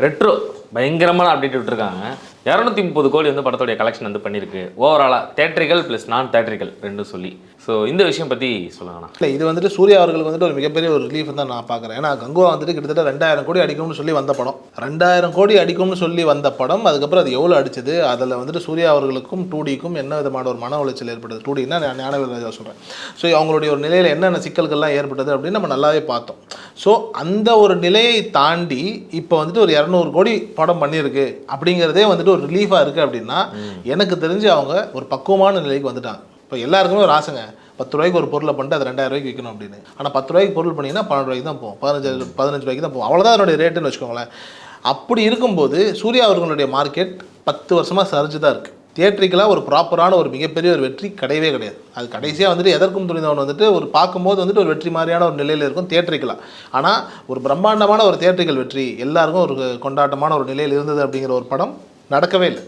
Retro பயங்கரமான update விட்டுருக்காங்க. 230 கோடி வந்து படத்தோடைய கலெக்ஷன் வந்து பண்ணியிருக்கு. ஓவராலாக தேட்ரிக்கல் ப்ளஸ் நான் தேட்ரிக்கல் ரெண்டும் சொல்லி. ஸோ இந்த விஷயம் பற்றி சொல்லுங்கண்ணா. இல்லை, இது வந்துட்டு சூர்யா அவர்களுக்கு வந்துட்டு ஒரு மிகப்பெரிய ஒரு ரிலீஃப் தான் நான் பார்க்குறேன். ஏன்னா கங்குவா வந்துட்டு கிட்டத்தட்ட 2000 கோடி அடிக்கும்னு சொல்லி வந்த படம். 2000 கோடி அடிக்கும்னு சொல்லி வந்த படம். அதுக்கப்புறம் அது எவ்வளோ அடிச்சது, அதில் வந்துட்டு சூர்யா அவர்களுக்கும் 2Dக்கும் என்ன விதமான ஒரு மன உளைச்சல் ஏற்பட்டது. 2Dனா ஞானவேல் ராஜா சொல்கிறேன். ஸோ அவங்களுடைய ஒரு நிலையில் என்னென்ன சிக்கல்கள்லாம் ஏற்பட்டது அப்படின்னு நம்ம நல்லாவே பார்த்தோம். ஸோ அந்த ஒரு நிலையை தாண்டி இப்போ வந்துட்டு ஒரு 200 கோடி படம் பண்ணியிருக்கு அப்படிங்கிறதே வந்துட்டு ஒரு ரிலீஃபாக இருக்குது அப்படின்னா எனக்கு தெரிஞ்சு அவங்க ஒரு பக்குவமான நிலைக்கு வந்துட்டாங்க. இப்போ எல்லாருக்குமே ஒரு ஆசைங்க, 10 ரூபாய்க்கு ஒரு பொருளை பண்ணிட்டு அது 2000 ரூபாய்க்கு விற்கணும் அப்படின்னு. ஆனால் 10 ரூபாய்க்கு பொருள் பண்ணிங்கன்னா 12 ரூபாய்க்கு தான் போகும், 15 ரூபாய்க்கு தான் போகும். அவ்வளோதான் அதனுடைய ரேட்டுன்னு வச்சுக்கோங்களேன். அப்படி இருக்கும்போது சூர்யா அவர்களுடைய மார்க்கெட் 10 வருஷமாக சரிஞ்சு தான் இருக்குது. தியேட்ரிக்கலாக ஒரு ப்ராப்பரான ஒரு மிகப்பெரிய ஒரு வெற்றி கிடையவே கிடையாது. அது கடைசியாக வந்துட்டு எதற்கும் துணிந்தவன் வந்துட்டு ஒரு பார்க்கும்போது வந்துட்டு ஒரு வெற்றி மாதிரியான ஒரு நிலையில் இருக்கும் தியேட்ரிக்கலாக. ஆனால் ஒரு பிரம்மாண்டமான ஒரு தியேட்ரிக்கல் வெற்றி எல்லாருக்கும் ஒரு கொண்டாட்டமான ஒரு நிலையில் இருந்தது அப்படிங்கிற ஒரு படம் நடக்கவே இல்லை.